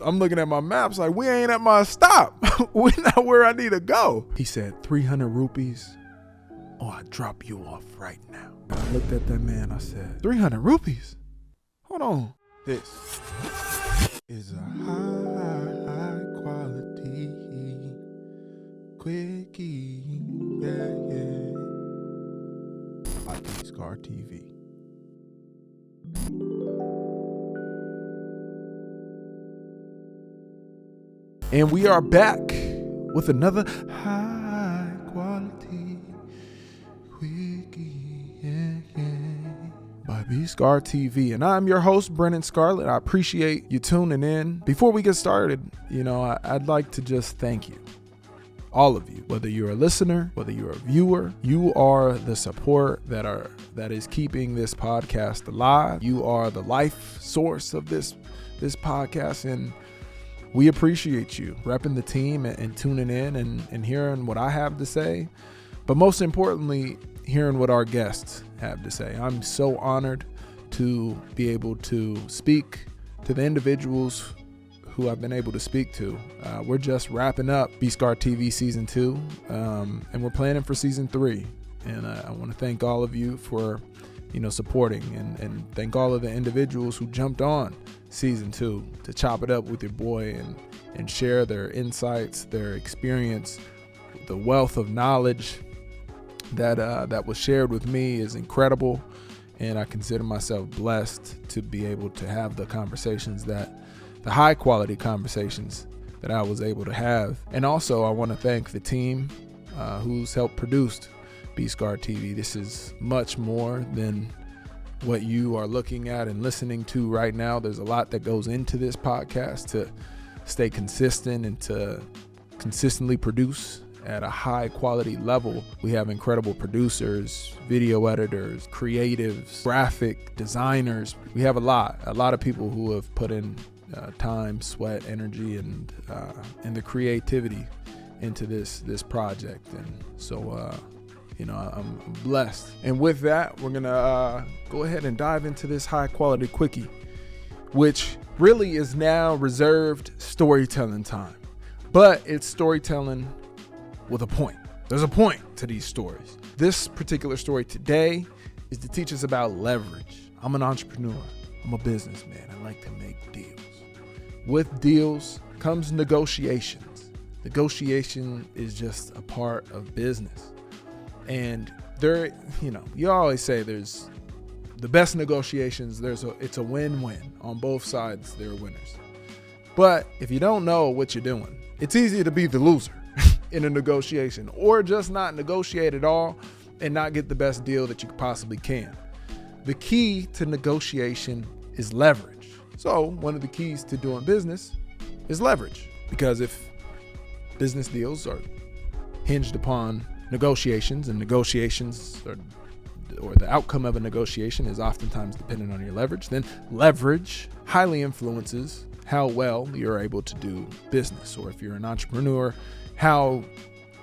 I'm looking at my maps like, we ain't at my stop. We're not where I need to go. He said, 300 rupees or I drop you off right now. I looked at that man. I said, 300 rupees? Hold on. This is a high quality quickie. Yeah, yeah. Hi-Quality Scar TV. And we are back with another high quality quickie, yeah, yeah, by B-Scar TV. And I'm your host, Brennan Scarlett. I appreciate you tuning in. Before we get started, I'd like to just thank you. All of you, whether you're a listener, whether you're a viewer, you are the support that is keeping this podcast alive. You are the life source of this podcast, and we appreciate you repping the team and tuning in and hearing what I have to say, but most importantly, hearing what our guests have to say. I'm so honored to be able to speak to the individuals who I've been able to speak to. We're just wrapping up B-Scar TV Season 2, and we're planning for Season 3. And I want to thank all of you for supporting, and thank all of the individuals who jumped on Season 2 to chop it up with your boy and share their insights, their experience. The wealth of knowledge that was shared with me is incredible, and I consider myself blessed to be able to have the high quality conversations that I was able to have. And also I want to thank the team who's helped produce B-Scar TV. This is much more than what you are looking at and listening to right now. There's a lot that goes into this podcast to stay consistent and to consistently produce at a high quality level. We have incredible producers, video editors, creatives, graphic designers. We have a lot of people who have put in time, sweat, energy, and the creativity into this project. And so I'm blessed. And with that, we're gonna go ahead and dive into this high quality quickie, which really is now reserved storytelling time. But it's storytelling with a point. There's a point to these stories. This particular story today is to teach us about leverage. I'm an entrepreneur. I'm a businessman. I like to make deals. With deals comes negotiations. Negotiation is just a part of business. And there, you always say there's the best negotiations. It's a win-win on both sides. They're winners. But if you don't know what you're doing, it's easy to be the loser in a negotiation, or just not negotiate at all and not get the best deal that you possibly can. The key to negotiation is leverage. So one of the keys to doing business is leverage, because if business deals are hinged upon negotiations, and negotiations or the outcome of a negotiation is oftentimes dependent on your leverage, then leverage highly influences how well you're able to do business. Or if you're an entrepreneur, how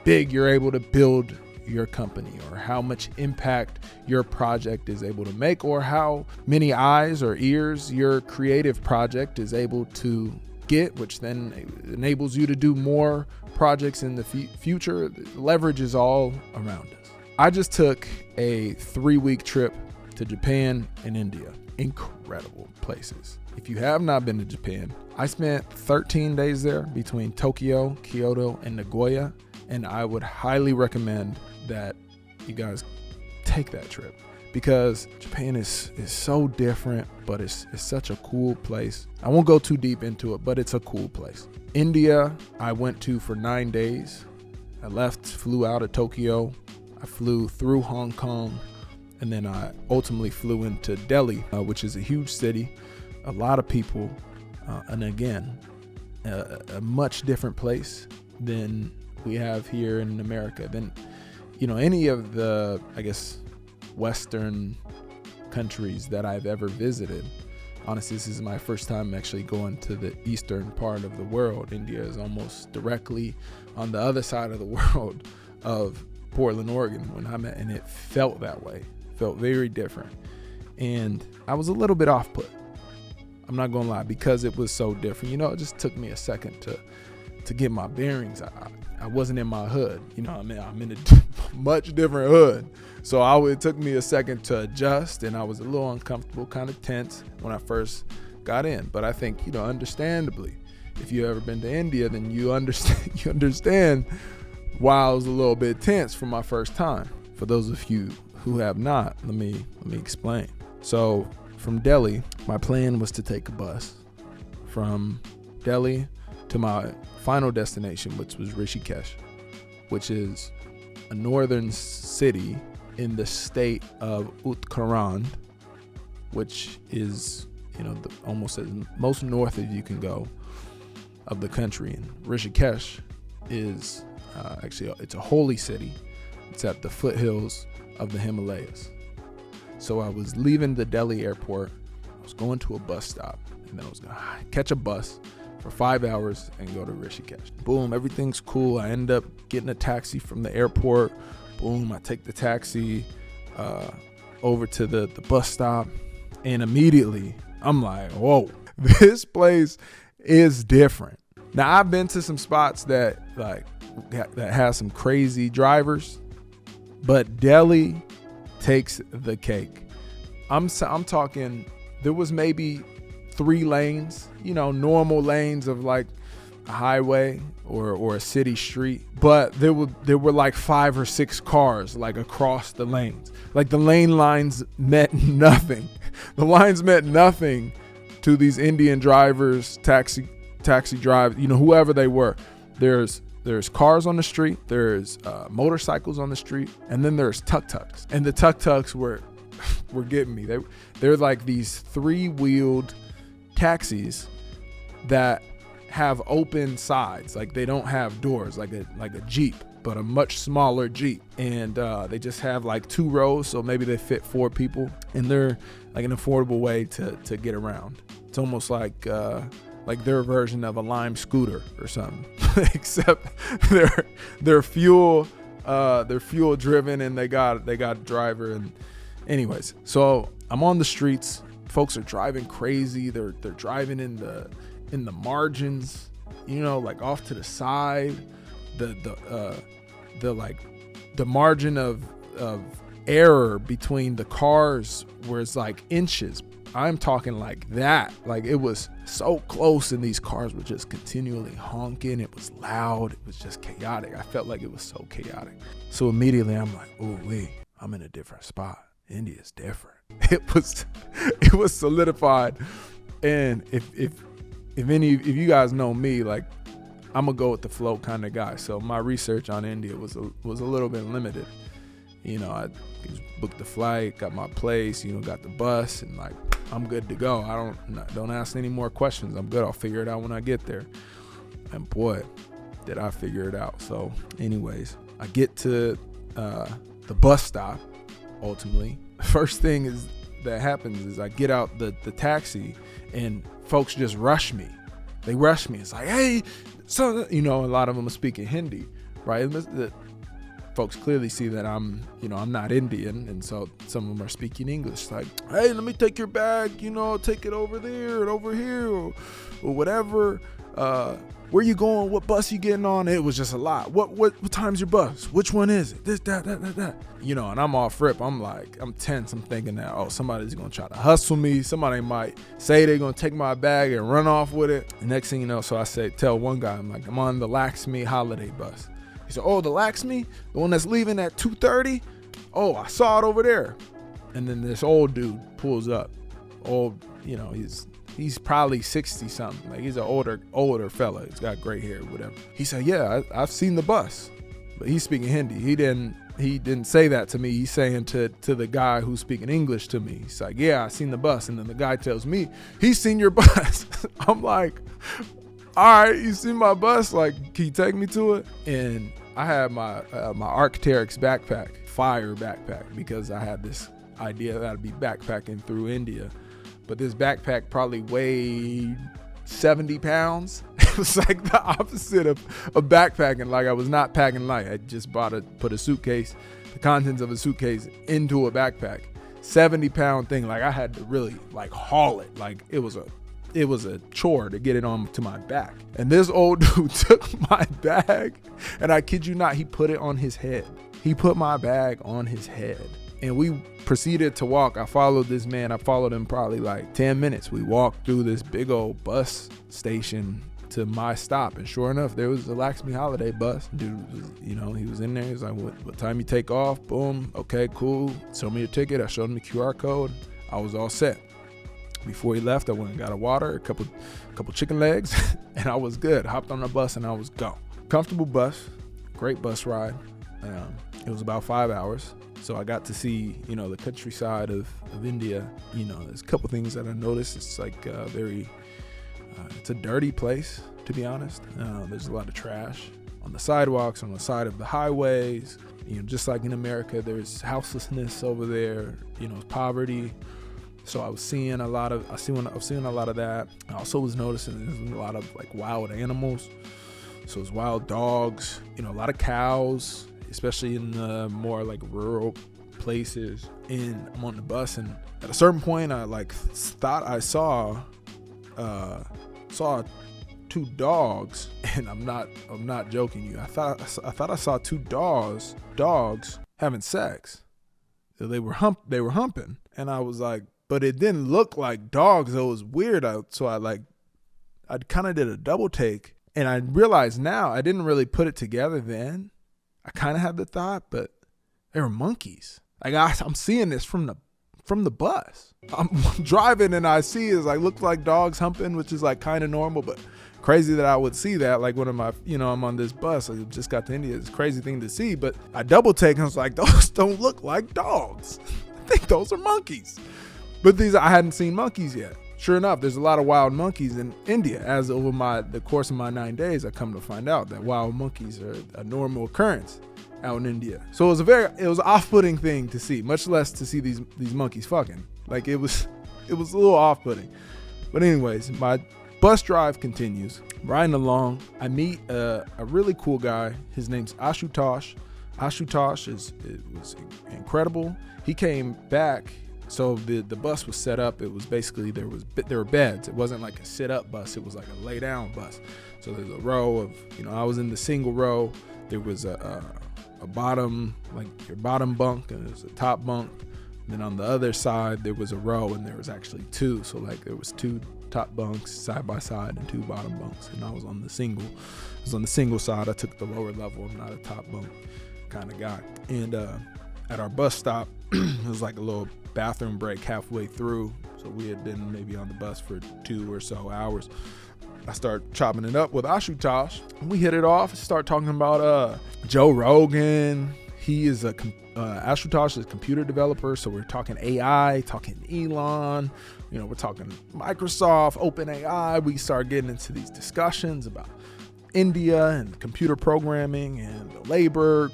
big you're able to build your company, or how much impact your project is able to make, or how many eyes or ears your creative project is able to get, which then enables you to do more projects in the future. Leverage is all around us. I just took a 3-week trip to Japan and India. Incredible places. If you have not been to Japan, I spent 13 days there between Tokyo, Kyoto, and Nagoya, and I would highly recommend that you guys take that trip, because Japan is so different, but it's such a cool place. I won't go too deep into it, but it's a cool place. India, I went to for 9 days. I flew out of Tokyo. I flew through Hong Kong, and then I ultimately flew into Delhi, which is a huge city, a lot of people, and again, a much different place than we have here in America. Than any of the, I guess, Western countries that I've ever visited. Honestly, this is my first time actually going to the eastern part of the world. India is almost directly on the other side of the world of Portland, Oregon, when I met, and it felt that way. Felt very different. And I was a little bit off put. I'm not gonna lie, because it was so different. It just took me a second to get my bearings. I wasn't in my hood. I'm in a much different hood. So it took me a second to adjust, and I was a little uncomfortable, kind of tense when I first got in. But I think, understandably, if you've ever been to India, then you understand why I was a little bit tense for my first time. For those of you who have not, let me explain. So from Delhi, my plan was to take a bus from Delhi to my final destination, which was Rishikesh, which is a northern city in the state of Uttarakhand, which is, almost as most north as you can go of the country. And Rishikesh is it's a holy city. It's at the foothills of the Himalayas. So I was leaving the Delhi airport. I was going to a bus stop, and then I was going to catch a bus for 5 hours and go to Rishikesh. Boom, everything's cool. I end up getting a taxi from the airport. Boom, I take the taxi over to the bus stop, and immediately I'm like, whoa, this place is different. Now, I've been to some spots that has some crazy drivers, but Delhi takes the cake. I'm talking, there was maybe 3 lanes, normal lanes of like a highway or a city street, but there were like 5 or 6 cars like across the lanes. Like the lane lines meant nothing. The lines meant nothing to these Indian drivers, taxi drivers, whoever they were. There's cars on the street, there's motorcycles on the street, and then there's tuk-tuks. And the tuk-tuks were getting me. They're like these 3-wheeled taxis that have open sides. Like they don't have doors, like a Jeep, but a much smaller Jeep. And they just have like 2 rows, so maybe they fit 4 people. And they're like an affordable way to get around. It's almost like their version of a Lime scooter or something, except they're fuel driven, and they got a driver. And anyways, so I'm on the streets. Folks are driving crazy. They're driving in the margins, like off to the side. The margin of error between the cars was like inches. I'm talking like that. Like it was so close, and these cars were just continually honking. It was loud. It was just chaotic. I felt like it was so chaotic. So immediately I'm like, oh wait, I'm in a different spot. India's different. It was solidified. And if you guys know me, like I'm a go with the flow kind of guy. So my research on India was a little bit limited. I just booked the flight, got my place, got the bus, and like I'm good to go. I don't ask any more questions. I'm good. I'll figure it out when I get there. And boy, did I figure it out. So anyways, I get to the bus stop. Ultimately, first thing that happens is I get out the taxi, and folks just rush me. They rush me. It's like, hey, so a lot of them are speaking Hindi, right? Folks clearly see that I'm not Indian, and so some of them are speaking English. Like, hey, let me take your bag, take it over there and over here, or whatever. Where you going? What bus you getting on? It was just a lot. What time's your bus? Which one is it? This, that. And I'm off rip. I'm like, I'm tense. I'm thinking that, somebody's gonna try to hustle me. Somebody might say they're gonna take my bag and run off with it. The next thing you know, so I tell one guy, I'm like, I'm on the Lakshmi holiday bus. He said, oh, the Lakshmi? The one that's leaving at 2:30? Oh, I saw it over there. And then this old dude pulls up. He's probably 60 something. Like he's an older fella. He's got gray hair, whatever. He said, yeah, I've seen the bus. But he's speaking Hindi. He didn't say that to me. He's saying to the guy who's speaking English to me. He's like, yeah, I seen the bus. And then the guy tells me, he's seen your bus. I'm like, all right, you see my bus? Like, can you take me to it? And I had my Arc'teryx backpack, fire backpack, because I had this idea that I'd be backpacking through India. But this backpack probably weighed 70 pounds. It was like the opposite of backpacking. Like I was not packing light. I just put a suitcase, the contents of a suitcase into a backpack. 70-pound thing. Like I had to really like haul it. Like it was a it was a chore to get it on to my back. And this old dude took my bag, and I kid you not, he put it on his head. He put my bag on his head. And we proceeded to walk. I followed this man. I followed him probably like 10 minutes. We walked through this big old bus station to my stop. And sure enough, there was a Laxmi Holiday bus. Dude was, he was in there. He was like, what time you take off? Boom. Okay, cool. Show me your ticket. I showed him the QR code. I was all set. Before he left, I went and got a water, a couple chicken legs, and I was good. Hopped on the bus and I was gone. Comfortable bus, great bus ride. It was about 5 hours. So I got to see, the countryside of India. There's a couple things that I noticed. It's like it's a dirty place, to be honest. There's a lot of trash on the sidewalks, on the side of the highways. Just like in America, there's houselessness over there, poverty. So I was seeing a lot of that. I also was noticing there's a lot of like wild animals. So it's wild dogs, a lot of cows, especially in the more like rural places. And I'm on the bus, and at a certain point, I like thought I saw two dogs, and I'm not joking you. I thought I saw two dogs having sex. They were humping, and I was like, but it didn't look like dogs. It was weird. So I kind of did a double take, and I realized now I didn't really put it together then. I kind of had the thought, but they were monkeys. Like I'm seeing this from the bus. I'm driving and I see it looks like dogs humping, which is like kind of normal, but crazy that I would see that. Like one of my, I'm on this bus. I just got to India. It's a crazy thing to see, but I double take and I was like, those don't look like dogs. I think those are monkeys. But I hadn't seen monkeys yet. Sure enough, there's a lot of wild monkeys in India. As over the course of my 9 days, I come to find out that wild monkeys are a normal occurrence out in India. So it was an off-putting thing to see, much less to see these monkeys fucking. Like it was a little off-putting. But anyways, my bus drive continues. Riding along, I meet a really cool guy. His name's Ashutosh. Ashutosh was incredible. He came back. So the bus was set up. It was basically there were beds. It wasn't like a sit up bus. It was like a lay down bus. So there's a row of I was in the single row. There was a bottom, like your bottom bunk, and there's a top bunk. And then on the other side there was a row, and there was actually two. So like there was two top bunks side by side and two bottom bunks. And I was on the single. I was on the single side. I took the lower level. I'm not a top bunk kind of guy. And at our bus stop, it was like a little bathroom break halfway through. So we had been maybe on the bus for 2 or so hours. I start chopping it up with Ashutosh, and we hit it off. Start talking about Joe Rogan. He is Ashutosh is a computer developer, so we're talking AI, talking Elon. We're talking Microsoft, OpenAI. We start getting into these discussions about India and computer programming and the labor,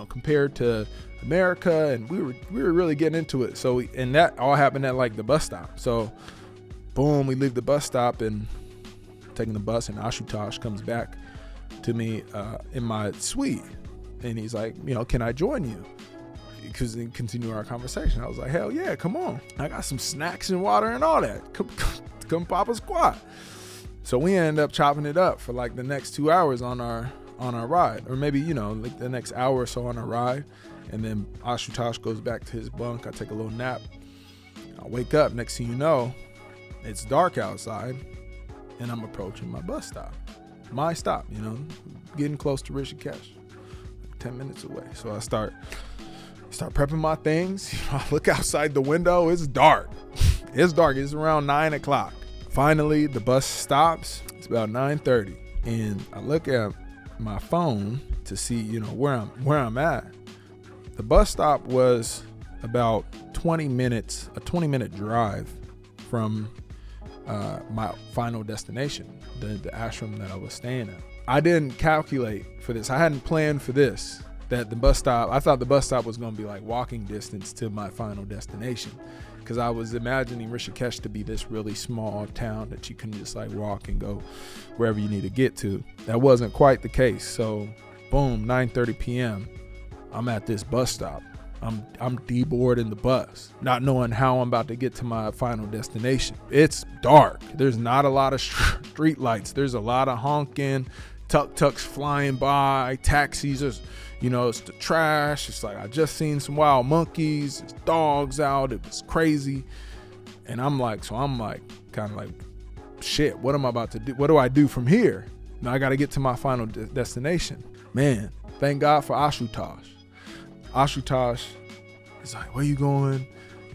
compared to America, and we were really getting into it. So and that all happened at like the bus stop. So boom, we leave the bus stop and taking the bus, and Ashutosh comes back to me in my suite, and he's like, can I join you? Because then continue our conversation. I was like, hell yeah, come on. I got some snacks and water and all that. Come pop a squat. So we ended up chopping it up for like the next 2 hours on our ride, or maybe like the next hour or so on our ride. And then Ashutosh goes back to his bunk. I take a little nap. I wake up. Next thing you know, it's dark outside, and I'm approaching my bus stop. My stop, getting close to Rishikesh, like 10 minutes away. So I start prepping my things. I look outside the window. It's dark. It's dark. It's around 9 o'clock. Finally, the bus stops. It's about 9:30, and I look at my phone to see, where I'm at. The bus stop was about 20 minutes, a 20-minute drive from my final destination, the ashram that I was staying at. I didn't calculate for this. I hadn't planned for this, that the bus stop, I thought the bus stop was going to be like walking distance to my final destination, because I was imagining Rishikesh to be this really small town that you can just like walk and go wherever you need to get to. That wasn't quite the case. So boom, 9:30 p.m. I'm at this bus stop. I'm deboarding the bus, not knowing how I'm about to get to my final destination. It's dark. There's not a lot of street lights. There's a lot of honking, tuk-tuks flying by, taxis. It's the trash. It's like I just seen some wild monkeys. There's dogs out. It was crazy. And I'm like, kind of like, shit, what am I about to do? What do I do from here? Now I got to get to my final destination. Man, thank God for Ashutosh. Ashutosh is like, where you going?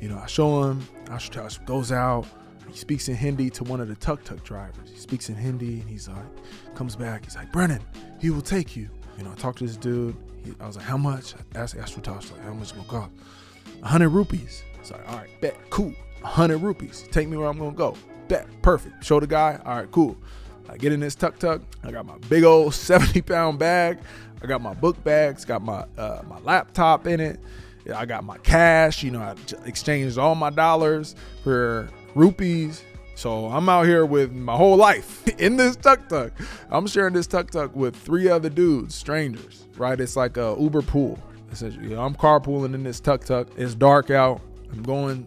I show him. Ashutosh goes out. He speaks in Hindi to one of the tuk-tuk drivers. He speaks in Hindi and he's like, comes back. He's like, Brennan, he will take you. I talked to this dude. I was like, how much? I asked Ashutosh, like, how much it's going to cost? 100 rupees. It's like, all right, bet, cool. 100 rupees. Take me where I'm going to go. Bet, perfect. Show the guy. All right, cool. I get in this tuk-tuk. I got my big old 70-pound bag. I got my book bags, got my laptop in it. I got my cash. I exchanged all my dollars for rupees. So I'm out here with my whole life in this tuk-tuk. I'm sharing this tuk-tuk with 3 other dudes, strangers, right? It's like a Uber pool. Essentially, I'm carpooling in this tuk-tuk. It's dark out. I'm going,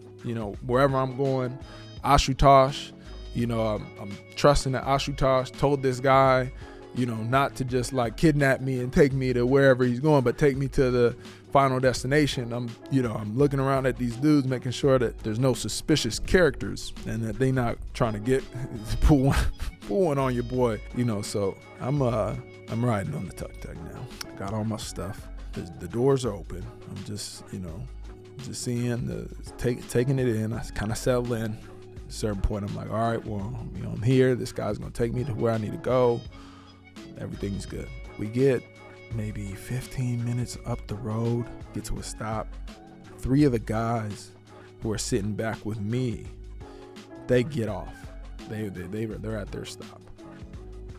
wherever I'm going. Ashutosh, I'm trusting that Ashutosh told this guy, not to just like kidnap me and take me to wherever he's going, but take me to the final destination. I'm looking around at these dudes, making sure that there's no suspicious characters and that they not trying to pull one on your boy, So I'm riding on the tuk-tuk now. Got all my stuff. The doors are open. I'm just, just seeing taking it in. I kind of settle in. At a certain point, I'm like, all right, well, I'm here. This guy's gonna take me to where I need to go. Everything's good. We get maybe 15 minutes up the road, get to a stop. 3 of the guys who are sitting back with me, they get off. They're at their stop.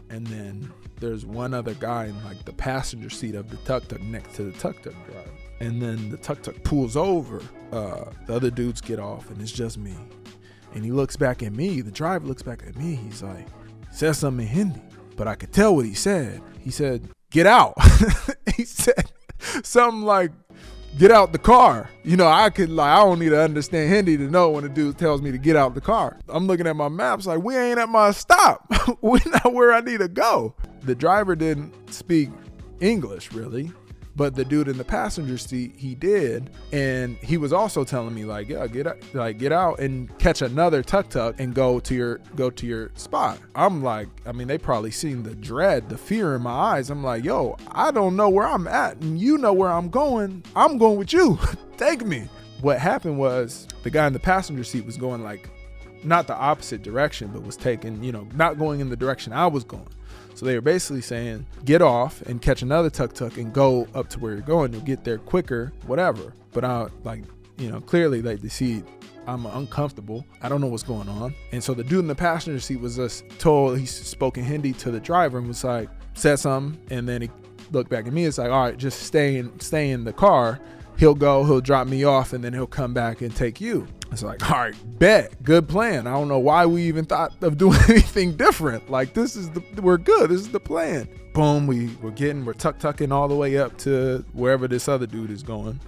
And then there's one other guy in like the passenger seat of the tuk-tuk next to the tuk-tuk driver. And then the tuk-tuk pulls over. The other dudes get off and it's just me. And he looks back at me. The driver looks back at me. He's like, says something in Hindi. But I could tell what he said. He said, get out. He said something like, get out the car. I don't need to understand Hindi to know when a dude tells me to get out the car. I'm looking at my maps like, we ain't at my stop. We're not where I need to go. The driver didn't speak English really, but the dude in the passenger seat, he did. And he was also telling me like, yeah, get out and catch another tuk-tuk and go to your spot. I'm like, they probably seen the dread, the fear in my eyes. I'm like, yo, I don't know where I'm at and you know where I'm going. I'm going with you. Take me. What happened was the guy in the passenger seat was going like, not the opposite direction, but was taking, not going in the direction I was going. So they were basically saying, get off and catch another tuk-tuk and go up to where you're going. You'll get there quicker, whatever. But I clearly they see I'm uncomfortable. I don't know what's going on. And so the dude in the passenger seat was just told, he spoke in Hindi to the driver and was like, said something. And then he looked back at me. It's like, all right, just stay in the car. He'll drop me off and then he'll come back and take you. It's like, all right, bet, good plan. I don't know why we even thought of doing anything different. Like we're good. This is the plan. Boom, we're tuk-tucking all the way up to wherever this other dude is going.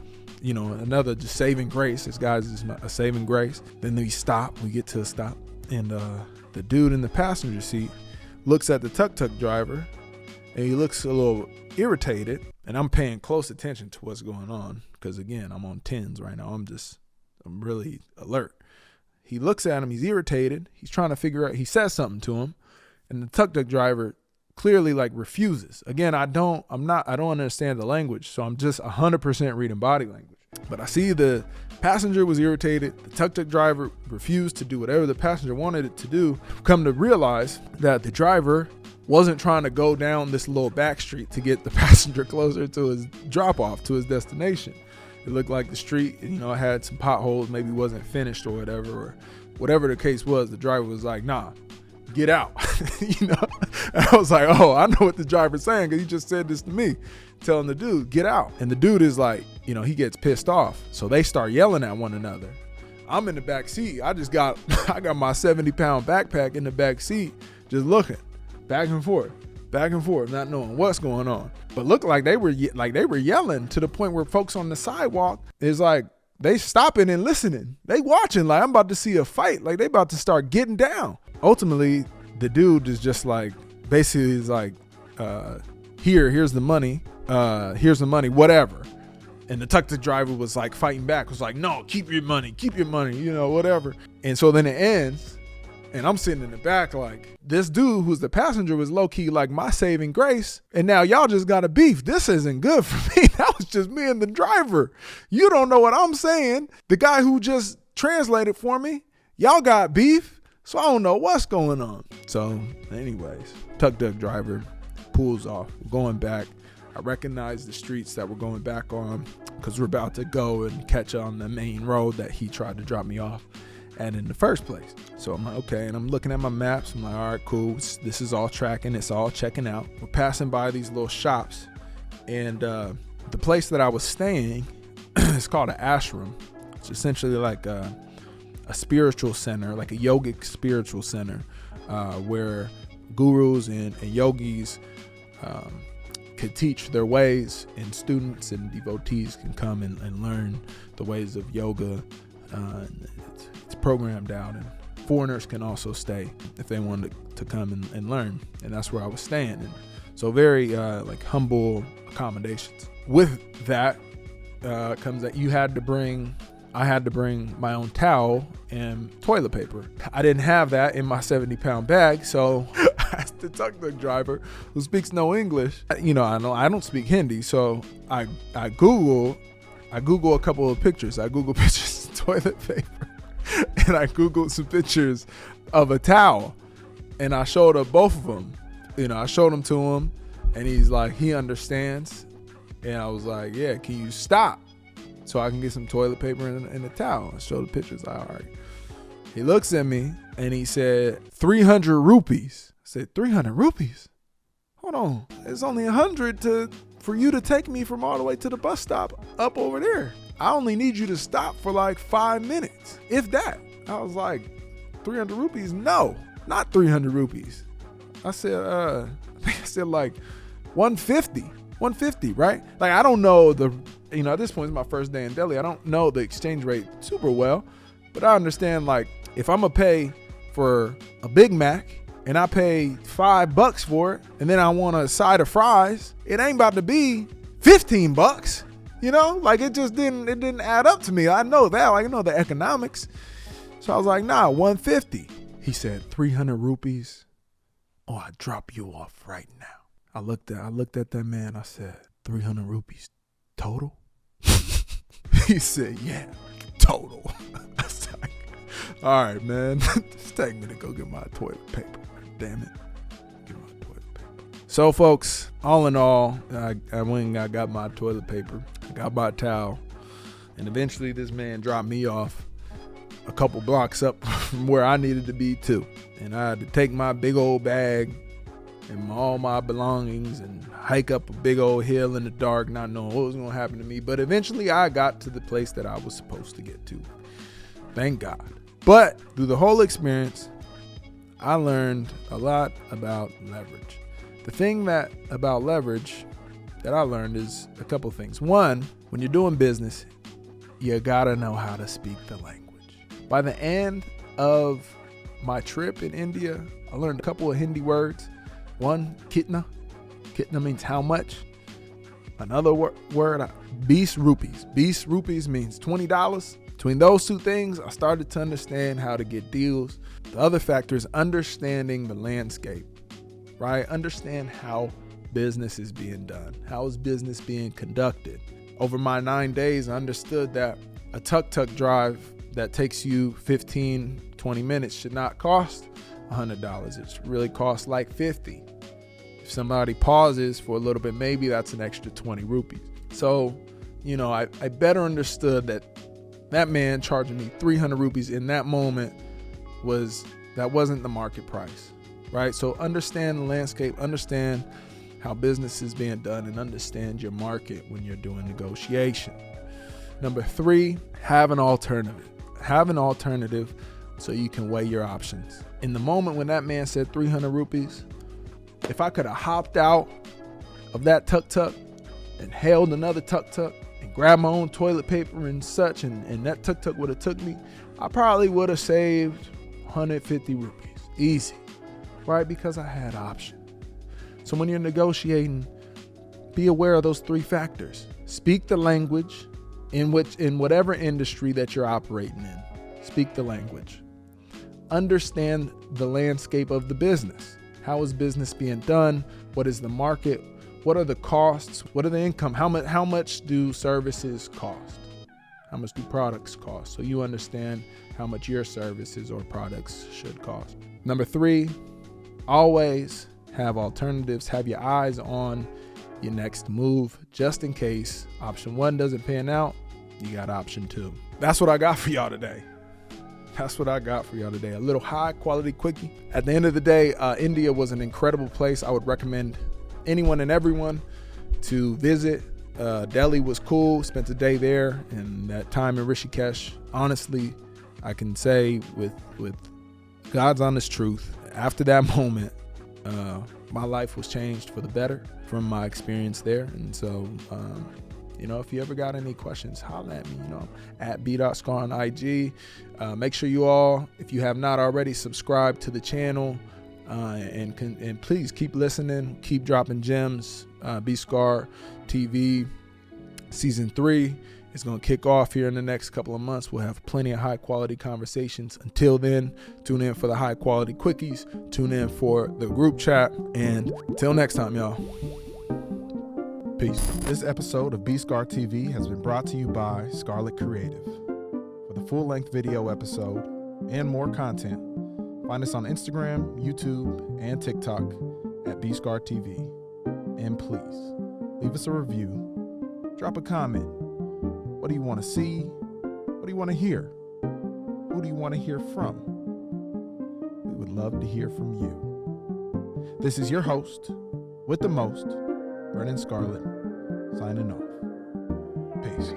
Another just saving grace. This guy's just a saving grace. Then we get to a stop. And the dude in the passenger seat looks at the tuk-tuk driver and he looks a little irritated. And I'm paying close attention to what's going on because, again, I'm on 10s right now. I'm really alert. He looks at him. He's irritated. He's trying to figure out. He says something to him, and the tuk-tuk driver clearly refuses. Again, I don't understand the language, so I'm just 100% reading body language. But I see the passenger was irritated. The tuk-tuk driver refused to do whatever the passenger wanted it to do. Come to realize that the driver wasn't trying to go down this little back street to get the passenger closer to his drop-off, to his destination. It looked like the street, it had some potholes, maybe wasn't finished or whatever the case was. The driver was like, nah, get out. And I was like, oh, I know what the driver's saying because he just said this to me, telling the dude, get out. And the dude is like, he gets pissed off. So they start yelling at one another. I'm in the back seat. I got my 70-pound backpack in the back seat, just looking. Back and forth. back and forth, not knowing what's going on. But looked like they were yelling to the point where folks on the sidewalk is like, they stopping and listening. They watching like I'm about to see a fight. Like they about to start getting down. Ultimately, the dude is just like, basically is like, here's the money. Here's the money, whatever. And the tuk-tuk driver was like fighting back, was like, no, keep your money, whatever. And so then it ends, and I'm sitting in the back like, this dude who's the passenger was low-key like my saving grace, and now y'all just got a beef. This isn't good for me. That was just me and the driver. You don't know what I'm saying. The guy who just translated for me, y'all got beef, so I don't know what's going on. So anyways, tuk-tuk driver pulls off, we're going back. I recognize the streets that we're going back on because we're about to go and catch on the main road that he tried to drop me off at in the first place. So I'm like, okay, and I'm looking at my maps. I'm like, all right, cool. This is all tracking. It's all checking out. We're passing by these little shops, and the place that I was staying is called an ashram. It's essentially like a spiritual center, like a yogic spiritual center, where gurus and yogis could teach their ways, and students and devotees can come and learn the ways of yoga. It's programmed out, and foreigners can also stay if they wanted to come and learn. And that's where I was staying. And so very like humble accommodations. With that comes that I had to bring my own towel and toilet paper. I didn't have that in my 70-pound bag, so I asked the tuk-tuk driver, who speaks no English. I don't speak Hindi, so I Google a couple of pictures. I Google pictures of toilet paper, and I Googled some pictures of a towel, and I showed up both of them. I showed them to him, and he's like, he understands, and I was like, yeah, can you stop so I can get some toilet paper and a towel? I showed the pictures. All right. He looks at me and he said, 300 rupees. I said, 300 rupees? Hold on. It's only 100 for you to take me from all the way to the bus stop up over there. I only need you to stop for like 5 minutes, if that. I was like, 300 rupees? No, not 300 rupees. I said, I think I said like 150, right? Like, I don't know at this point, it's my first day in Delhi. I don't know the exchange rate super well, but I understand, like, if I'm gonna pay for a Big Mac and I pay $5 for it, and then I want a side of fries, it ain't about to be $15. Like, it didn't add up to me. I know that, like, I know the economics. So I was like, nah, 150. He said, 300 rupees. Oh, I drop you off right now. I looked at that man. I said, 300 rupees total? He said, yeah, total. I was like, all right, man, just take me to go get my toilet paper. Damn it. Get my toilet paper. So, folks, all in all, I went and I got my toilet paper. I got my towel. And eventually this man dropped me off a couple blocks up from where I needed to be too. And I had to take my big old bag and all my belongings and hike up a big old hill in the dark, not knowing what was going to happen to me. But eventually I got to the place that I was supposed to get to. Thank God. But through the whole experience, I learned a lot about leverage. The thing about leverage that I learned is a couple things. One, when you're doing business, you gotta know how to speak the language. By the end of my trip in India, I learned a couple of Hindi words. One, kitna. Kitna means how much. Another word, 20 rupees. 20 rupees means $20. Between those two things, I started to understand how to get deals. The other factor is understanding the landscape, right? Understand how business is being done. How is business being conducted? Over my 9 days, I understood that a tuk-tuk drive that takes you 15, 20 minutes should not cost $100. It really costs like 50. If somebody pauses for a little bit, maybe that's an extra 20 rupees. So, I better understood that man charging me 300 rupees in that moment wasn't the market price, right? So understand the landscape, understand how business is being done, and understand your market when you're doing negotiation. Number 3, have an alternative. Have an alternative so you can weigh your options. In the moment when that man said 300 rupees, If I could have hopped out of that tuk-tuk and hailed another tuk-tuk and grabbed my own toilet paper and such, and that tuk-tuk would have took me, I probably would have saved 150 rupees. Easy, right? Because I had option. So when you're negotiating, be aware of those 3 factors. Speak the language in whatever industry that you're operating in. Speak the language. Understand the landscape of the business. How is business being done? What is the market? What are the costs? What are the income? How much do services cost? How much do products cost? So you understand how much your services or products should cost. Number 3, always have alternatives. Have your eyes on your next move, just in case option 1 doesn't pan out. You got option 2. That's what I got for y'all today. A little high quality quickie. At the end of the day, India was an incredible place. I would recommend anyone and everyone to visit. Delhi was cool. Spent a day there, and that time in Rishikesh. Honestly, I can say with God's honest truth, after that moment, my life was changed for the better from my experience there. And so, if you ever got any questions, holla at me, at b.scar on IG. Make sure you all, if you have not already, subscribe to the channel, and please keep listening, keep dropping gems. B-Scar TV season 3 is going to kick off here in the next couple of months. We'll have plenty of high quality conversations. Until then, tune in for the high quality quickies, tune in for the group chat, and until next time, y'all. Peace. This episode of B-Scar TV has been brought to you by Scarlett Creative. For the full-length video episode and more content, find us on Instagram, YouTube, and TikTok at B-Scar TV. And please, leave us a review. Drop a comment. What do you want to see? What do you want to hear? Who do you want to hear from? We would love to hear from you. This is your host, with the most, Brennan Scarlett, signing off. Peace.